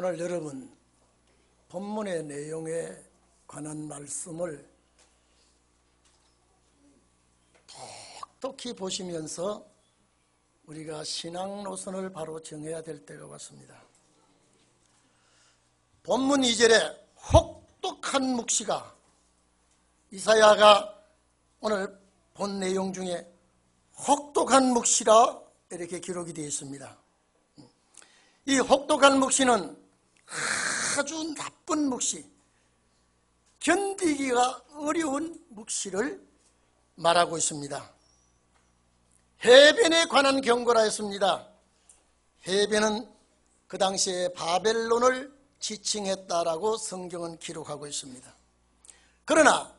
오늘 여러분 본문의 내용에 관한 말씀을 똑똑히 보시면서 우리가 신앙 노선을 바로 정해야 될 때가 왔습니다. 본문 2절에 혹독한 묵시가, 이사야가 오늘 본 내용 중에 혹독한 묵시라 이렇게 기록이 되어 있습니다. 이 혹독한 묵시는 아주 나쁜 묵시, 견디기가 어려운 묵시를 말하고 있습니다. 해변에 관한 경고라 했습니다. 해변은 그 당시에 바벨론을 지칭했다라고 성경은 기록하고 있습니다. 그러나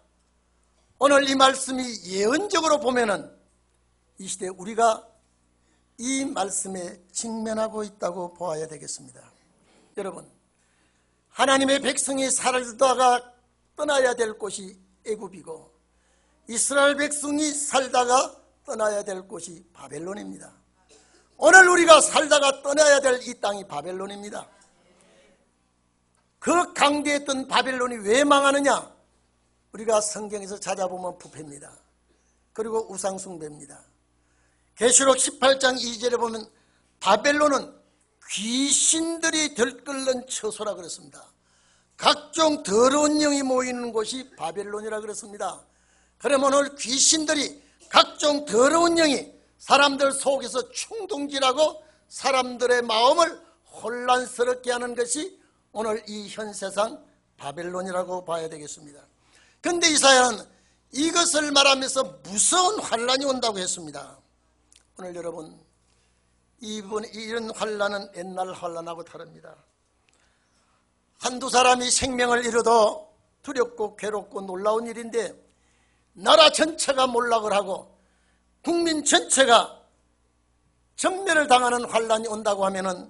오늘 이 말씀이 예언적으로 보면은 이 시대 우리가 이 말씀에 직면하고 있다고 보아야 되겠습니다. 여러분, 하나님의 백성이 살다가 떠나야 될 곳이 애굽이고 이스라엘 백성이 살다가 떠나야 될 곳이 바벨론입니다. 오늘 우리가 살다가 떠나야 될 이 땅이 바벨론입니다. 그 강대했던 바벨론이 왜 망하느냐? 우리가 성경에서 찾아보면 부패입니다. 그리고 우상숭배입니다. 계시록 18장 2절에 보면 바벨론은 귀신들이 들끓는 처소라 그랬습니다. 각종 더러운 영이 모이는 곳이 바벨론이라 그랬습니다. 그러면 오늘 귀신들이, 각종 더러운 영이 사람들 속에서 충동질하고 사람들의 마음을 혼란스럽게 하는 것이 오늘 이 현 세상 바벨론이라고 봐야 되겠습니다. 그런데 이사야는 이것을 말하면서 무서운 환란이 온다고 했습니다. 오늘 여러분, 이런 환란은 옛날 환란하고 다릅니다. 한두 사람이 생명을 잃어도 두렵고 괴롭고 놀라운 일인데, 나라 전체가 몰락을 하고 국민 전체가 전멸을 당하는 환란이 온다고 하면은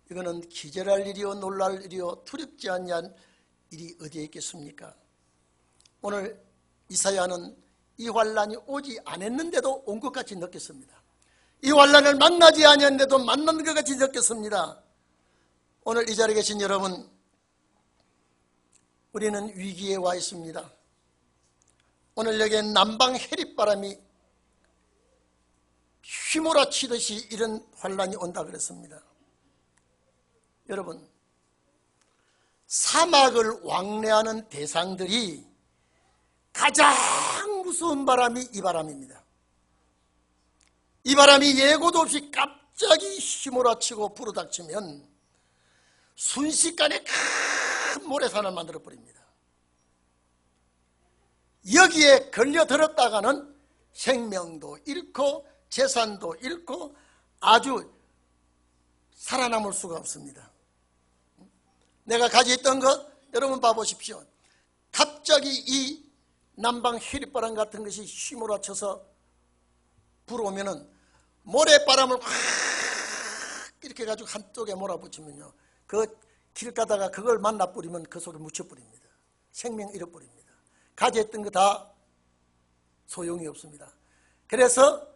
이거는 기절할 일이요 놀랄 일이요 두렵지 않냐 일이 어디에 있겠습니까? 오늘 이사야는 이 환란이 오지 않았는데도 온 것 같이 느꼈습니다. 이 환란을 만나지 않았는데도 만난 것 같이 느꼈습니다. 오늘 이 자리에 계신 여러분, 우리는 위기에 와 있습니다. 오늘 여기에 남방 해릿바람이 휘몰아치듯이 이런 환란이 온다 그랬습니다. 여러분, 사막을 왕래하는 대상들이 가장 무서운 바람이 이 바람입니다. 이 바람이 예고도 없이 갑자기 휘몰아치고 불어닥치면 순식간에 큰 모래산을 만들어버립니다. 여기에 걸려들었다가는 생명도 잃고 재산도 잃고 아주 살아남을 수가 없습니다. 내가 가지고 있던 것 여러분 봐보십시오. 갑자기 이 남방 해릿바람 같은 것이 휘몰아쳐서 불어오면은 모래바람을 확 이렇게 가지고 한쪽에 몰아붙이면요, 그 길 가다가 그걸 만나버리면 그 속에 묻혀버립니다. 생명 잃어버립니다. 가지했던 거 다 소용이 없습니다. 그래서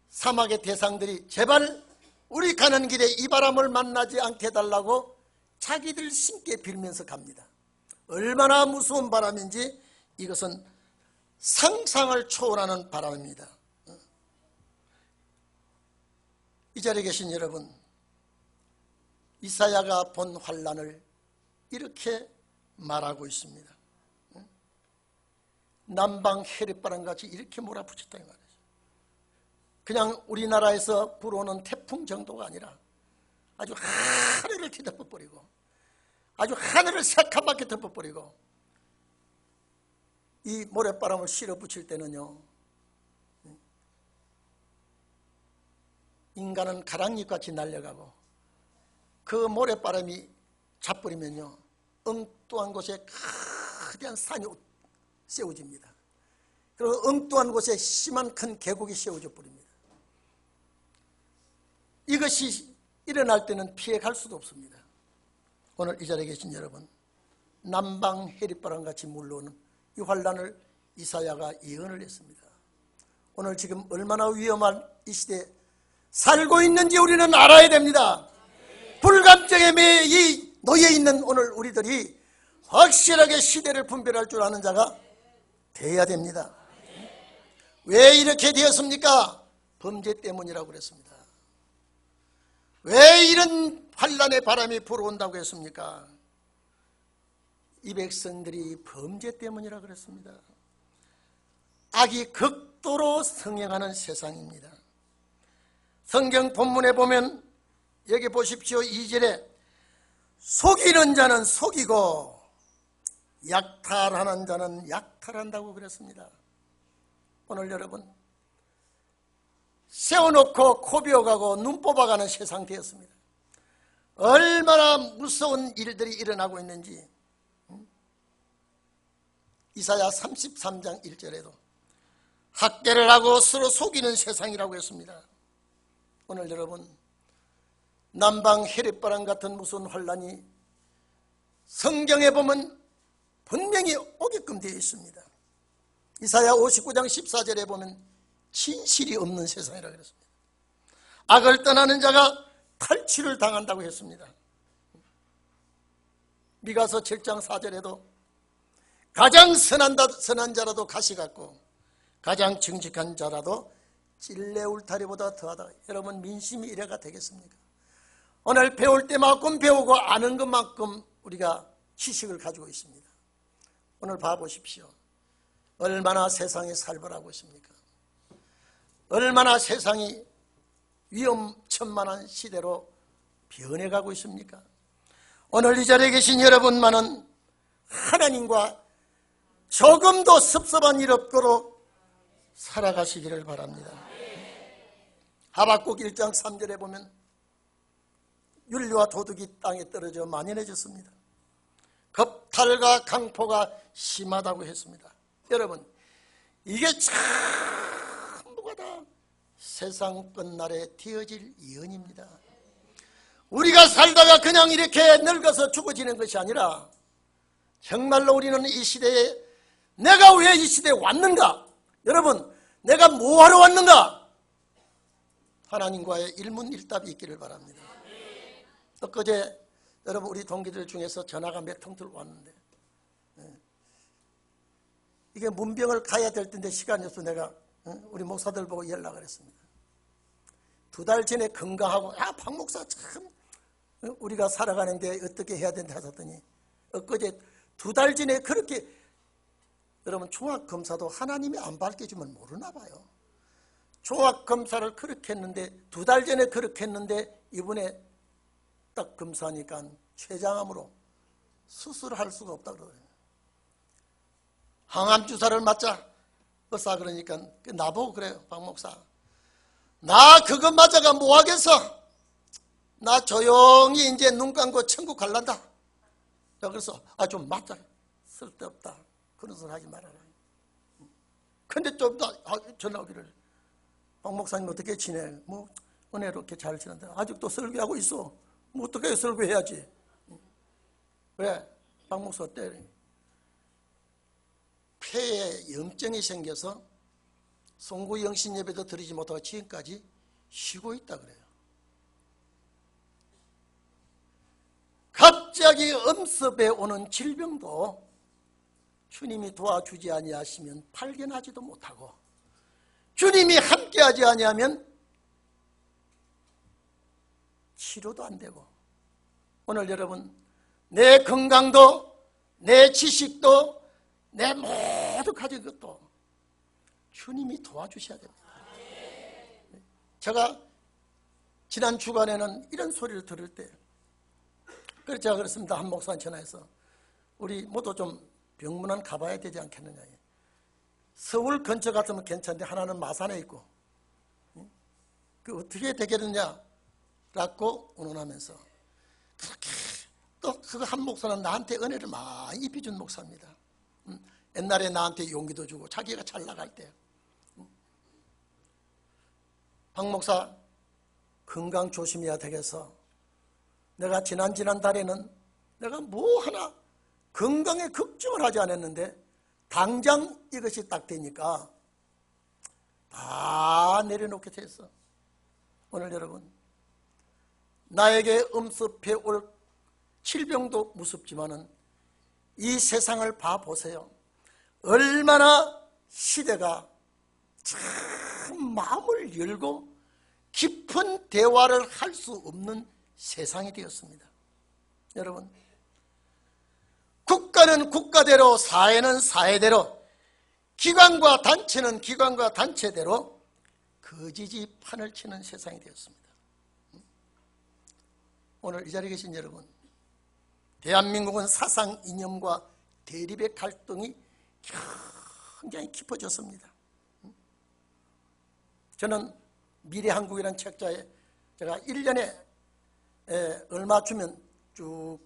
사막의 대상들이 제발 우리 가는 길에 이 바람을 만나지 않게 해달라고 자기들 신께 빌면서 갑니다. 얼마나 무서운 바람인지 이것은 상상을 초월하는 바람입니다. 이 자리에 계신 여러분, 이사야가 본 환란을 이렇게 말하고 있습니다. 남방 해릿바람같이 이렇게 몰아붙였다 이 말이죠. 그냥 우리나라에서 불어오는 태풍 정도가 아니라 아주 하늘을 뒤덮어버리고 아주 하늘을 새카맣게 덮어버리고, 이 모래바람을 실어붙일 때는요, 인간은 가랑잎같이 날려가고 그 모래바람이 잡버리면요, 엉뚱한 곳에 거대한 산이 세워집니다. 그리고 엉뚱한 곳에 심한 큰 계곡이 세워져 버립니다. 이것이 일어날 때는 피해갈 수도 없습니다. 오늘 이 자리에 계신 여러분, 남방 해릿바람같이 물러오는 이 환란을 이사야가 예언을 했습니다. 오늘 지금 얼마나 위험한 이 시대에 살고 있는지 우리는 알아야 됩니다. 불감증에 매이 놓여 있는 오늘 우리들이 확실하게 시대를 분별할 줄 아는 자가 되어야 됩니다. 왜 이렇게 되었습니까? 범죄 때문이라고 그랬습니다. 왜 이런 환란의 바람이 불어온다고 했습니까? 이 백성들이 범죄 때문이라고 그랬습니다. 악이 극도로 성행하는 세상입니다. 성경 본문에 보면 여기 보십시오. 2절에 속이는 자는 속이고 약탈하는 자는 약탈한다고 그랬습니다. 오늘 여러분 세워놓고 코 비어가고 눈 뽑아가는 세상 되었습니다. 얼마나 무서운 일들이 일어나고 있는지 이사야 33장 1절에도 학대를 하고 서로 속이는 세상이라고 했습니다. 오늘 여러분 남방 해리바람 같은 무서운 환란이 성경에 보면 분명히 오게끔 되어 있습니다. 이사야 59장 14절에 보면 진실이 없는 세상이라고 했습니다. 악을 떠나는 자가 탈취를 당한다고 했습니다. 미가서 7장 4절에도 가장 선한 자라도 가시 같고 가장 정직한 자라도 찔레 울타리보다 더하다. 여러분 민심이 이래가 되겠습니까? 오늘 배울 때만큼 배우고 아는 것만큼 우리가 지식을 가지고 있습니다. 오늘 봐보십시오. 얼마나 세상이 살벌하고 있습니까? 얼마나 세상이 위험천만한 시대로 변해가고 있습니까? 오늘 이 자리에 계신 여러분만은 하나님과 조금도 섭섭한 일 없도록 살아가시기를 바랍니다. 하박국 1장 3절에 보면 윤리와 도둑이 땅에 떨어져 만연해졌습니다. 겁탈과 강포가 심하다고 했습니다. 여러분 이게 전부가 다 세상 끝날에 되어질 예언입니다. 우리가 살다가 그냥 이렇게 늙어서 죽어지는 것이 아니라 정말로 우리는 이 시대에 내가 왜 이 시대에 왔는가? 여러분 내가 뭐하러 왔는가? 하나님과의 일문일답이 있기를 바랍니다. 엊그제 여러분 우리 동기들 중에서 전화가 몇 통 들어왔는데 이게 문병을 가야 될 텐데 시간이 없어 내가 우리 목사들 보고 연락을 했습니다. 2달 전에 건강하고 박 목사 참 우리가 살아가는데 어떻게 해야 된다 하셨더니 엊그제 2달 전에 그렇게 여러분 종합검사도 하나님이 안 밝혀주면 모르나 봐요. 종합검사를 그렇게 했는데 2달 전에 그렇게 했는데 이번에 딱 검사하니까 췌장암으로 수술할 수가 없다고 그래요. 항암 주사를 맞자 의사 그러니까 나보고 그래요. 박 목사 나 그거 맞아가 뭐하겠어. 나 조용히 이제 눈 감고 천국 갈란다. 그래서 좀 맞자. 쓸데없다. 그런 소리 하지 말아라. 근데 좀 더 전화 오기를 박 목사님 어떻게 지내? 뭐 은혜롭게 잘 지낸다. 아직도 설교하고 있어. 뭐 어떻게 설교해야지. 왜? 박 목사 때 폐에 염증이 생겨서 송구 영신 예배도 드리지 못하고 지금까지 쉬고 있다 그래요. 갑자기 엄습에 오는 질병도 주님이 도와주지 아니하시면 발견하지도 못하고 주님이 함께하지 아니하면 치료도 안 되고 오늘 여러분 내 건강도 내 지식도 내 모두 가진 것도 주님이 도와주셔야 됩니다. 제가 지난 주간에는 이런 소리를 들을 때 그래서 제가 그랬습니다. 한 목사님 전화해서 우리 모두 좀 병문안 가봐야 되지 않겠느냐. 서울 근처 같으면 괜찮은데 하나는 마산에 있고 그 어떻게 되겠느냐 라고 운운하면서 그렇게 또 그 한 목사는 나한테 은혜를 많이 입혀준 목사입니다. 옛날에 나한테 용기도 주고 자기가 잘 나갈 때 박 목사 건강 조심해야 되겠어. 내가 지난달에는 내가 뭐 하나 건강에 걱정을 하지 않았는데 당장 이것이 딱 되니까 다 내려놓게 됐어. 오늘 여러분 나에게 음습해 올 질병도 무섭지만은 이 세상을 봐보세요. 얼마나 시대가 참 마음을 열고 깊은 대화를 할 수 없는 세상이 되었습니다. 여러분, 국가는 국가대로, 사회는 사회대로, 기관과 단체는 기관과 단체대로 거지지 판을 치는 세상이 되었습니다. 오늘 이 자리에 계신 여러분, 대한민국은 사상 이념과 대립의 갈등이 굉장히 깊어졌습니다. 저는 미래한국이라는 책자에 제가 1년에 얼마 주면 쭉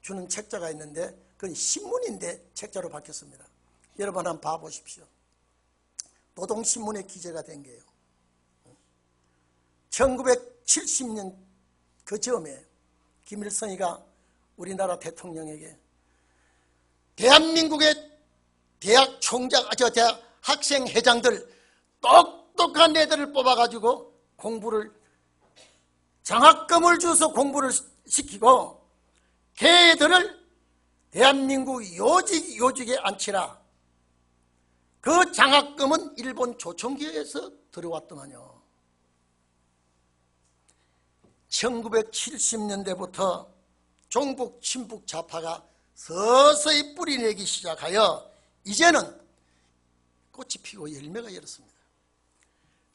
주는 책자가 있는데 그건 신문인데 책자로 바뀌었습니다. 여러분 한번 봐보십시오. 노동신문에 기재가 된 게요. 1970년 그 즈음에 김일성이가 우리나라 대통령에게 대한민국의 대학 총장, 대학 학생 회장들 똑똑한 애들을 뽑아가지고 공부를 장학금을 줘서 공부를 시키고 걔들을 대한민국 요직에 앉히라. 그 장학금은 일본 조총기에서 들어왔더만요. 1970년대부터 종북 친북 좌파가 서서히 뿌리내기 시작하여 이제는 꽃이 피고 열매가 열었습니다.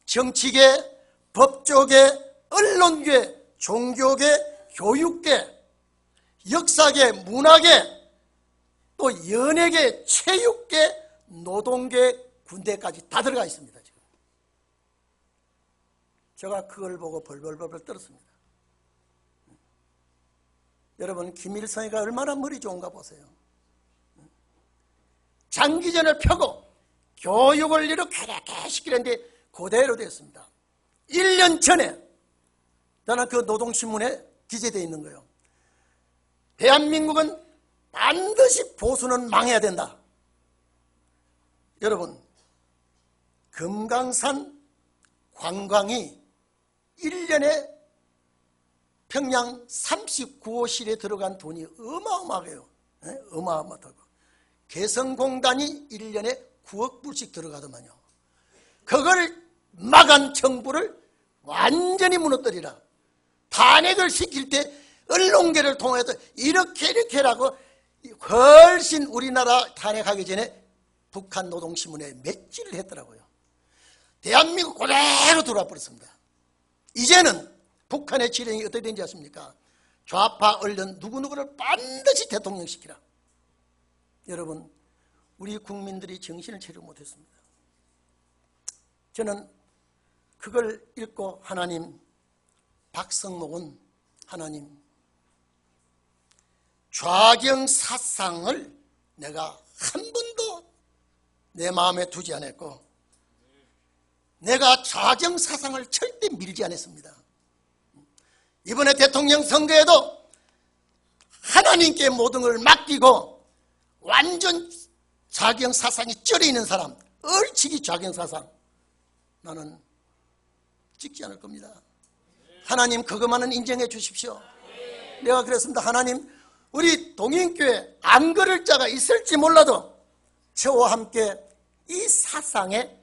정치계, 법조계, 언론계, 종교계, 교육계, 역사계, 문화계, 또 연예계, 체육계, 노동계, 군대까지 다 들어가 있습니다. 지금 제가 그걸 보고 벌벌벌 떨었습니다. 여러분, 김일성이가 얼마나 머리 좋은가 보세요. 장기전을 펴고 교육을 이렇게 시키는데 그대로 됐습니다. 1년 전에 저는 그 노동신문에 기재되어 있는 거예요. 대한민국은 반드시 보수는 망해야 된다. 여러분, 금강산 관광이 1년에 평양 39호실에 들어간 돈이 어마어마해요. 어마어마하다고. 개성공단이 1년에 9억 불씩 들어가더만요. 그걸 막은 정부를 완전히 무너뜨리라. 탄핵을 시킬 때 언론계를 통해서 이렇게 하라고 훨씬 우리나라 탄핵하기 전에 북한 노동신문에 매질을 했더라고요. 대한민국 그대로 들어와 버렸습니다. 이제는 북한의 지령이 어떻게 되는지 아십니까? 좌파 언론 누구누구를 반드시 대통령시키라. 여러분, 우리 국민들이 정신을 차리지 못했습니다. 저는 그걸 읽고 하나님, 박성목은 하나님, 좌경 사상을 내가 한 번도 내 마음에 두지 않았고 내가 좌경 사상을 절대 밀지 않았습니다. 이번에 대통령 선거에도 하나님께 모든 걸 맡기고 완전 좌경 사상이 쩔어 있는 사람, 얼치기 좌경 사상, 나는 찍지 않을 겁니다. 하나님 그것만은 인정해 주십시오. 내가 그랬습니다. 하나님, 우리 동인교회 안 그럴 자가 있을지 몰라도 저와 함께 이 사상에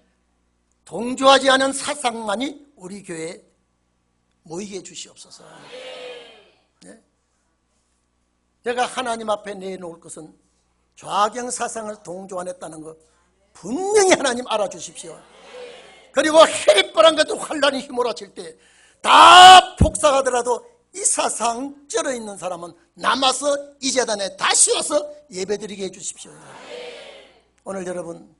동조하지 않은 사상만이 우리 교회에 모이게 해 주시옵소서. 네? 제가 하나님 앞에 내놓을 것은 좌경 사상을 동조 안 했다는 것 분명히 하나님 알아주십시오. 그리고 해리바람 같은 환란이 휘몰아칠 때 다 폭삭하더라도 이 사상 쩔어 있는 사람은 남아서 이 재단에 다시 와서 예배드리게 해주십시오. 오늘 여러분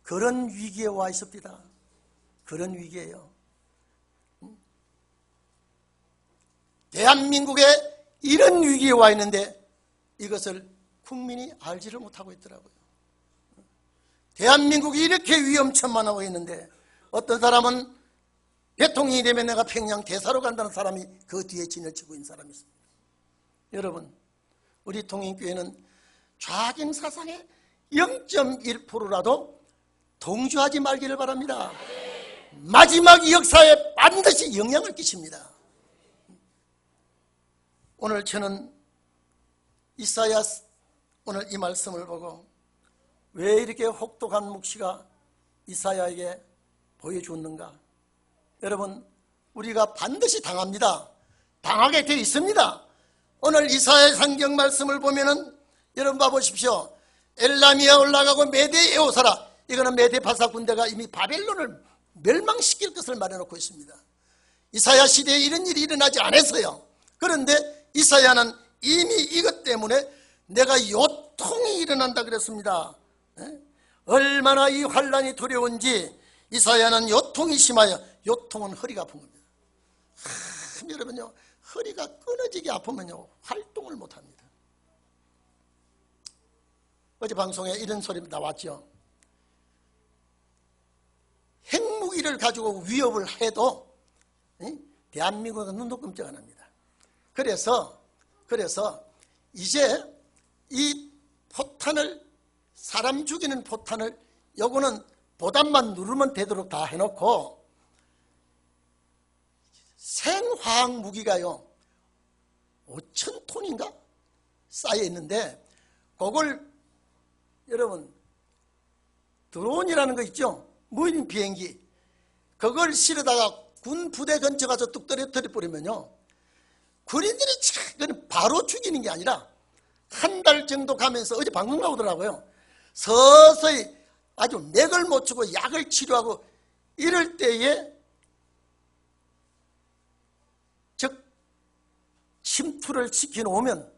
그런 위기에 와 있습니다. 그런 위기예요. 대한민국에 이런 위기에 와 있는데 이것을 국민이 알지를 못하고 있더라고요. 대한민국이 이렇게 위험천만하고 있는데 어떤 사람은 대통령이 되면 내가 평양 대사로 간다는 사람이 그 뒤에 진을 치고 있는 사람이 있습니다. 여러분, 우리 통일교회는 좌경 사상의 0.1%라도 동조하지 말기를 바랍니다. 마지막 역사에 반드시 영향을 끼칩니다. 오늘 저는 이사야 오늘 이 말씀을 보고 왜 이렇게 혹독한 묵시가 이사야에게 보여주었는가? 여러분, 우리가 반드시 당합니다. 당하게 되어 있습니다. 오늘 이사야 성경 말씀을 보면은 여러분 봐보십시오. 엘라미아 올라가고 메대에 오사라. 이거는 메대 바사 군대가 이미 바벨론을 멸망시킬 것을 말해놓고 있습니다. 이사야 시대에 이런 일이 일어나지 않았어요. 그런데 이사야는 이미 이것 때문에 내가 요통이 일어난다 그랬습니다. 얼마나 이 환란이 두려운지 이사야는 요통이 심하여, 요통은 허리가 아픈 겁니다. 여러분요, 허리가 끊어지게 아프면요 활동을 못합니다. 어제 방송에 이런 소리 나왔죠. 핵무기를 가지고 위협을 해도 대한민국은 눈도 끔찍 안 합니다. 그래서 이제 이 포탄을, 사람 죽이는 포탄을, 요거는 보단만 누르면 되도록 다 해놓고 생화학 무기가요 5,000톤인가 쌓여 있는데, 그걸 여러분 드론이라는 거 있죠, 무인 비행기, 그걸 실어다가 군 부대 근처 가서 뚝 떨어뜨려 버리면요 군인들이 그건 바로 죽이는 게 아니라 한 달 정도 가면서, 어제 방송 나오더라고요, 서서히 아주 맥을 못 추고 약을 치료하고 이럴 때에 즉 침투를 시켜놓으면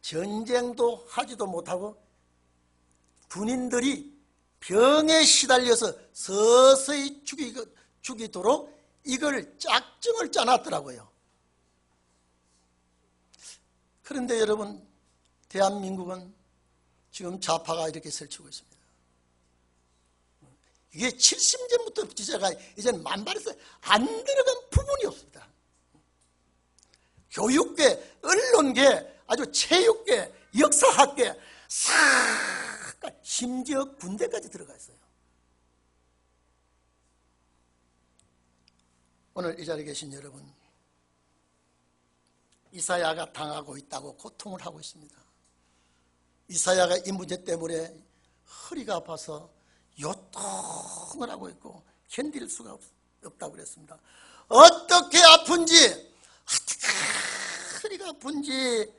전쟁도 하지도 못하고 군인들이 병에 시달려서 서서히 죽이도록 이걸 짝정을 짜놨더라고요. 그런데 여러분, 대한민국은 지금 좌파가 이렇게 설치고 있습니다. 이게 70년부터 지자가 이제는 만발해서 안 들어간 부분이 없습니다. 교육계, 언론계, 아주 체육계, 역사학계, 심지어 군대까지 들어가 있어요. 오늘 이 자리에 계신 여러분, 이사야가 당하고 있다고 고통을 하고 있습니다. 이사야가 이 문제 때문에 허리가 아파서 요통을 하고 있고 견딜 수가 없다고 그랬습니다. 어떻게 아픈지, 허리가 아픈지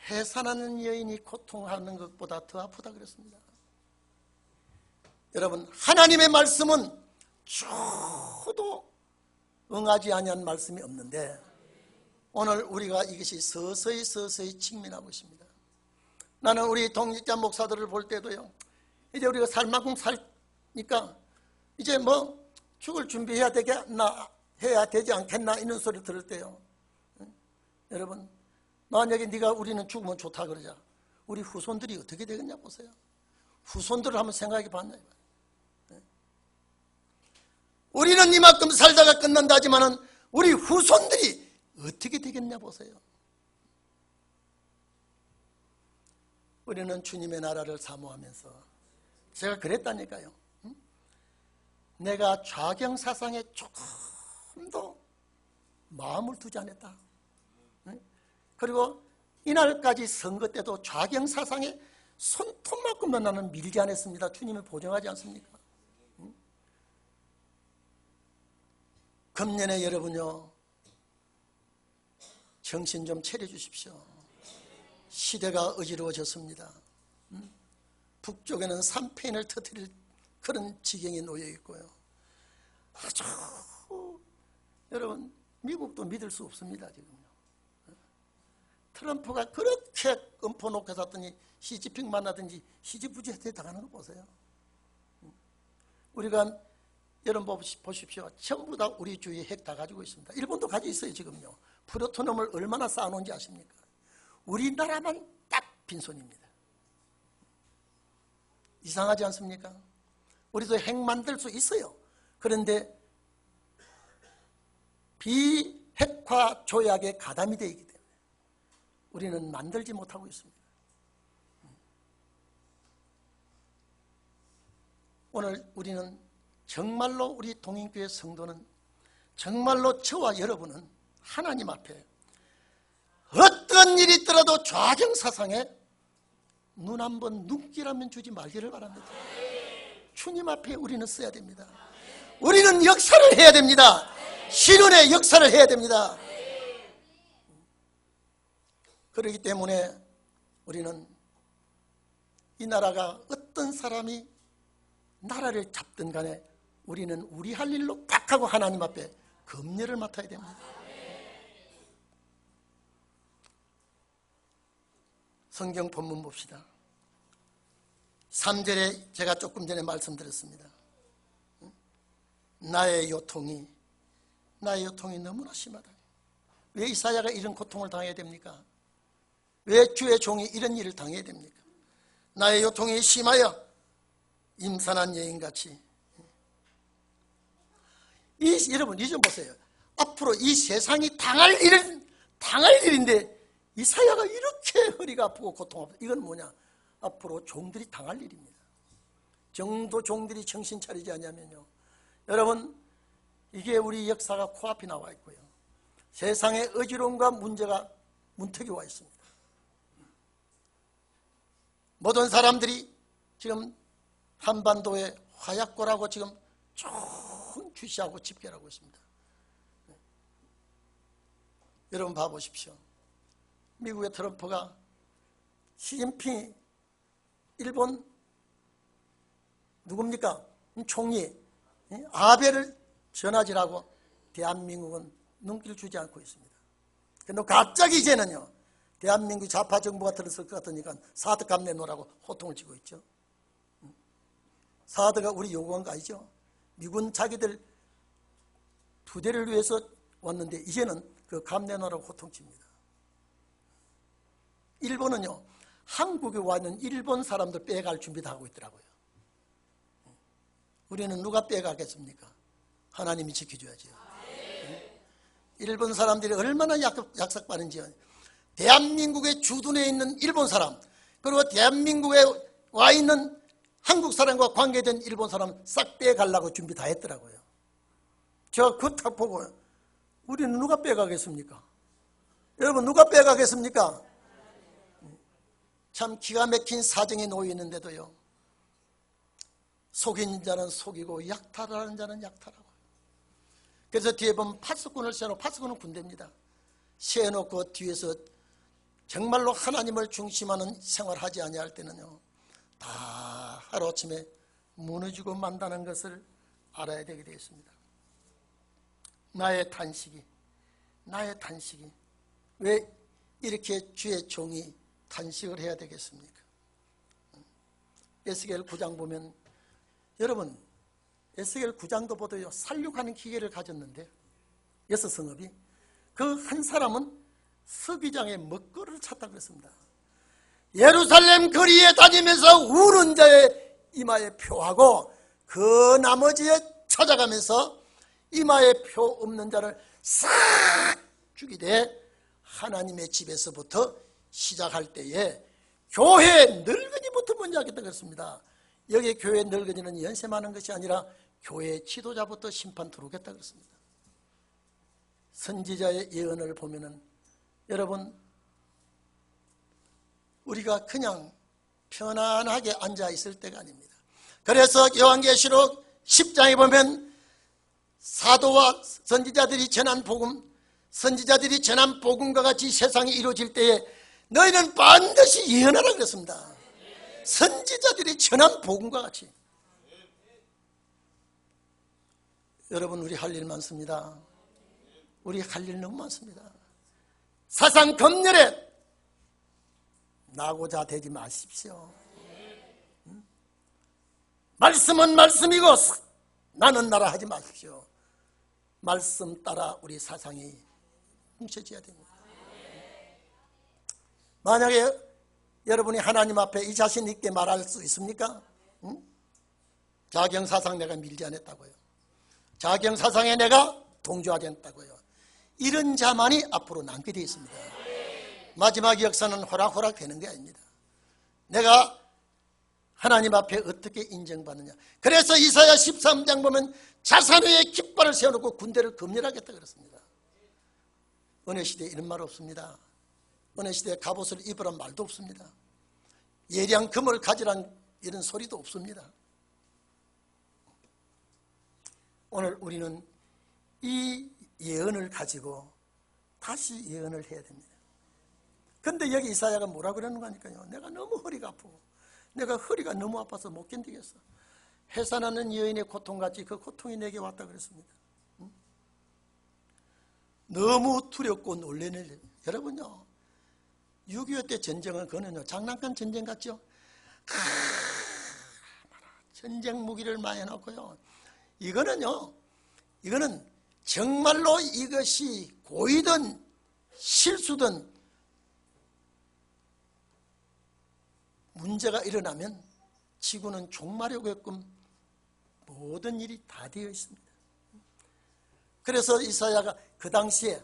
해산하는 여인이 고통하는 것보다 더 아프다 그랬습니다. 여러분, 하나님의 말씀은 저도 응하지 아니한 말씀이 없는데 오늘 우리가 이것이 서서히 직면하고 있습니다. 나는 우리 동직자 목사들을 볼 때도요, 이제 우리가 살 만큼 살니까 이제 뭐 죽을 준비해야 되겠나, 해야 되지 않겠나 이런 소리 들을 때요, 여러분, 만약에 우리는 죽으면 좋다 그러자 우리 후손들이 어떻게 되겠냐 보세요. 후손들을 한번 생각해 봤나. 우리는 이만큼 살다가 끝난다 하지만은 우리 후손들이 어떻게 되겠냐 보세요. 우리는 주님의 나라를 사모하면서, 제가 그랬다니까요, 내가 좌경 사상에 조금도 마음을 두지 않았다. 그리고 이날까지 선거 때도 좌경 사상에 손톱만큼만 나는 밀지 않았습니다. 주님을 보증하지 않습니까? 금년에 여러분요, 정신 좀 차려주십시오. 시대가 어지러워졌습니다. 북쪽에는 삼페인을 터뜨릴 그런 지경에 놓여 있고요. 아주 여러분, 미국도 믿을 수 없습니다. 지금요. 트럼프가 그렇게 음포 놓고 샀더니 시진핑 만나든지 희지부지한테 당하는 거 보세요. 우리가 여러분 보십시오. 전부 다 우리 주위에 핵 다 가지고 있습니다. 일본도 가지고 있어요. 지금요. 플루토늄을 얼마나 쌓아놓은지 아십니까? 우리나라만 딱 빈손입니다. 이상하지 않습니까? 우리도 핵 만들 수 있어요. 그런데 비핵화 조약에 가담이 되어 있기 때문에 우리는 만들지 못하고 있습니다. 오늘 우리는 정말로, 우리 동인교회 성도는 정말로 저와 여러분은 하나님 앞에 어떤 일이 있더라도 좌정사상에 눈 한번 눈길 한번 주지 말기를 바랍니다. 주님 앞에 우리는 써야 됩니다. 우리는 역사를 해야 됩니다. 신혼의 역사를 해야 됩니다. 그렇기 때문에 우리는 이 나라가 어떤 사람이 나라를 잡든 간에 우리는 우리 할 일로 딱 하고 하나님 앞에 검열을 맡아야 됩니다. 성경 본문 봅시다. 3절에 제가 조금 전에 말씀드렸습니다. 나의 요통이 너무나 심하다. 왜 이사야가 이런 고통을 당해야 됩니까? 왜 주의 종이 이런 일을 당해야 됩니까? 나의 요통이 심하여 임산한 여인같이. 여러분 이 좀 보세요. 앞으로 이 세상이 당할 일인데 이사야가 이렇게 허리가 아프고 고통 아프고, 이건 뭐냐? 앞으로 종들이 당할 일입니다. 정도 종들이 정신 차리지 않냐면요, 여러분 이게 우리 역사가 코앞에 나와 있고요, 세상의 어지러움과 문제가 문턱에 와 있습니다. 모든 사람들이 지금 한반도에 화약고라고 지금 총 주시하고 집결하고 있습니다. 여러분 봐보십시오. 미국의 트럼프가 시진핑 일본 누굽니까? 총리 아베를 전화질하고 대한민국은 눈길 주지 않고 있습니다. 그런데 갑자기 이제는요, 대한민국 좌파 정부가 들었을 것 같으니까 사드 값 내놓으라고 호통을 치고 있죠. 사드가 우리 요구한 거 아니죠? 미군 자기들 부대를 위해서 왔는데 이제는 그 값 내놓으라고 호통칩니다. 일본은요, 한국에 와 있는 일본 사람들 빼갈 준비 다 하고 있더라고요. 우리는 누가 빼가겠습니까? 하나님이 지켜줘야죠. 일본 사람들이 얼마나 약삭빠른지요. 대한민국의 주둔에 있는 일본 사람, 그리고 대한민국에 와 있는 한국 사람과 관계된 일본 사람 싹 빼가려고 준비 다 했더라고요. 제가 그거 딱 보고 우리는 누가 빼가겠습니까? 여러분 누가 빼가겠습니까? 참 기가 막힌 사정에 놓여 있는데도요, 속이는 자는 속이고 약탈하는 자는 약탈하고. 그래서 뒤에 보면 파수꾼을 세워놓고, 파수꾼은 군대입니다. 세워놓고 뒤에서 정말로 하나님을 중심하는 생활하지 아니할 때는요, 다 하루아침에 무너지고 만다는 것을 알아야 되게 되어 있습니다. 나의 탄식이 왜 이렇게 주의 종이 탄식을 해야 되겠습니까? 에스겔 9장 보면, 여러분 에스겔 9장도 보도요, 살육하는 기계를 가졌는데 6성읍이 그 한 사람은 서기장의 먹거리를 찾다 그랬습니다. 예루살렘 거리에 다니면서 우는 자의 이마에 표하고 그 나머지에 찾아가면서 이마에 표 없는 자를 싹 죽이되 하나님의 집에서부터 시작할 때에 교회 늙은이부터 먼저 하겠다 그랬습니다. 여기 교회 늙은이는 연세 많은 것이 아니라 교회 지도자부터 심판 들어오겠다 그랬습니다. 선지자의 예언을 보면은 여러분, 우리가 그냥 편안하게 앉아 있을 때가 아닙니다. 그래서 요한계시록 10장에 보면 사도와 선지자들이 전한 복음과 같이 세상이 이루어질 때에 너희는 반드시 예언하라 그랬습니다. 선지자들이 전한 복음과 같이. 여러분, 우리 할 일 많습니다. 우리 할 일 너무 많습니다. 사상 검열에 나고자 되지 마십시오. 말씀은 말씀이고 나는 나라 하지 마십시오. 말씀 따라 우리 사상이 뭉쳐져야 됩니다. 만약에 여러분이 하나님 앞에 이 자신 있게 말할 수 있습니까? 자경사상 내가 밀지 않았다고요. 자경사상에 내가 동조하지 않았다고요. 이런 자만이 앞으로 남게 되어 있습니다. 마지막 역사는 호락호락 되는 게 아닙니다. 내가 하나님 앞에 어떻게 인정받느냐. 그래서 이사야 13장 보면 자산 위에 깃발을 세워놓고 군대를 검열하겠다 그랬습니다. 어느 시대에 이런 말 없습니다. 어느 시대에 갑옷을 입으란 말도 없습니다. 예리한 금을 가지란 이런 소리도 없습니다. 오늘 우리는 이 예언을 가지고 다시 예언을 해야 됩니다. 근데 여기 이사야가 뭐라 그러는 거니까요. 내가 너무 허리가 아프고 내가 허리가 너무 아파서 못 견디겠어. 해산하는 여인의 고통같이 그 고통이 내게 왔다 그랬습니다. 너무 두렵고 놀래는 여러분요. 6.25 때 전쟁은 그거는요. 장난감 전쟁 같죠? 전쟁 무기를 많이 해놓고요. 이거는 정말로 이것이 고의든 실수든 문제가 일어나면 지구는 종말하게끔 모든 일이 다 되어 있습니다. 그래서 이사야가 그 당시에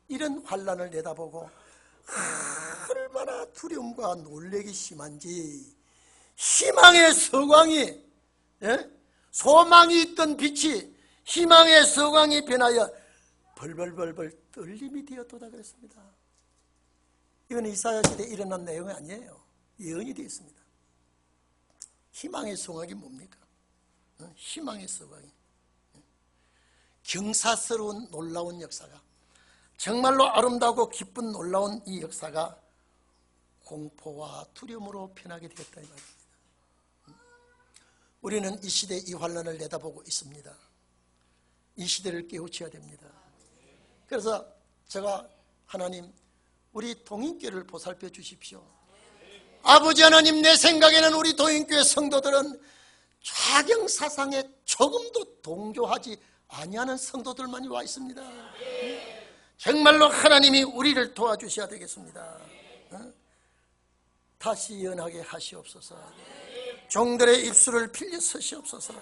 이런 환난을 내다보고 얼마나 두려움과 놀래기 심한지 희망의 서광이 소망이 있던 빛이 희망의 서광이 변하여 벌벌벌벌 떨림이 되었도다 그랬습니다. 이건 이사야 시대에 일어난 내용이 아니에요. 예언이 되어 있습니다. 희망의 서광이 뭡니까? 희망의 서광이 경사스러운 놀라운 역사가 정말로 아름다우고 기쁜 놀라운 이 역사가 공포와 두려움으로 변하게 되었다 이 말입니다. 우리는 이 시대의 이 환난을 내다보고 있습니다. 이 시대를 깨우쳐야 됩니다. 그래서 제가 하나님 우리 동인교회를 보살펴 주십시오. 아버지 하나님, 내 생각에는 우리 동인교회 성도들은 좌경 사상에 조금도 동조하지 아니하는 성도들만이 와 있습니다. 정말로 하나님이 우리를 도와주셔야 되겠습니다. 다시 예언하게 하시옵소서. 종들의 입술을 빌려 서시옵소서.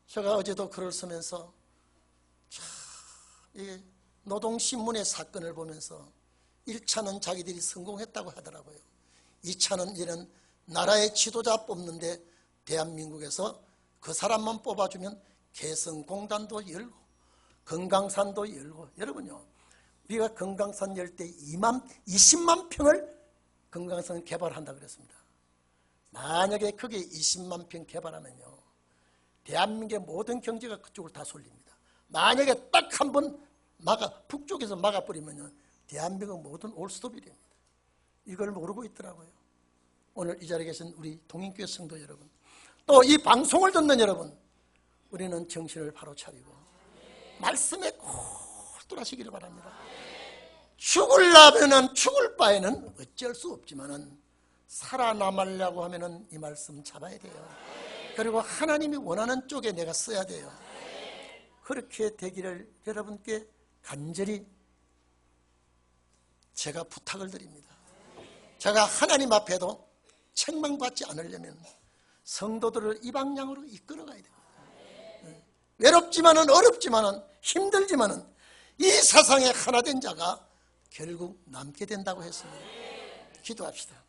제가 어제도 글을 쓰면서 이 노동신문의 사건을 보면서 1차는 자기들이 성공했다고 하더라고요. 2차는 이런 나라의 지도자 뽑는데 대한민국에서 그 사람만 뽑아주면 개성공단도 열고 금강산도 열고, 여러분요, 우리가 금강산 열 때 20만 평을 금강산 개발한다 그랬습니다. 만약에 거기에 20만 평 개발하면요, 대한민국의 모든 경제가 그쪽을 다 쏠립니다. 만약에 딱 한 번 북쪽에서 막아버리면요, 대한민국 모든 올스톱이 됩니다. 이걸 모르고 있더라고요. 오늘 이 자리에 계신 우리 동인교회 성도 여러분, 또 이 방송을 듣는 여러분, 우리는 정신을 바로 차리고 말씀에 꼴돌하시기를 바랍니다. 죽으려면 죽을 바에는 어쩔 수 없지만은 살아남으려고 하면은 이 말씀 잡아야 돼요. 그리고 하나님이 원하는 쪽에 내가 써야 돼요. 그렇게 되기를 여러분께 간절히 제가 부탁을 드립니다. 제가 하나님 앞에도 책망받지 않으려면 성도들을 이 방향으로 이끌어가야 됩니다. 외롭지만은 어렵지만은 힘들지만은 이 사상에 하나 된 자가 결국 남게 된다고 했습니다. 기도합시다.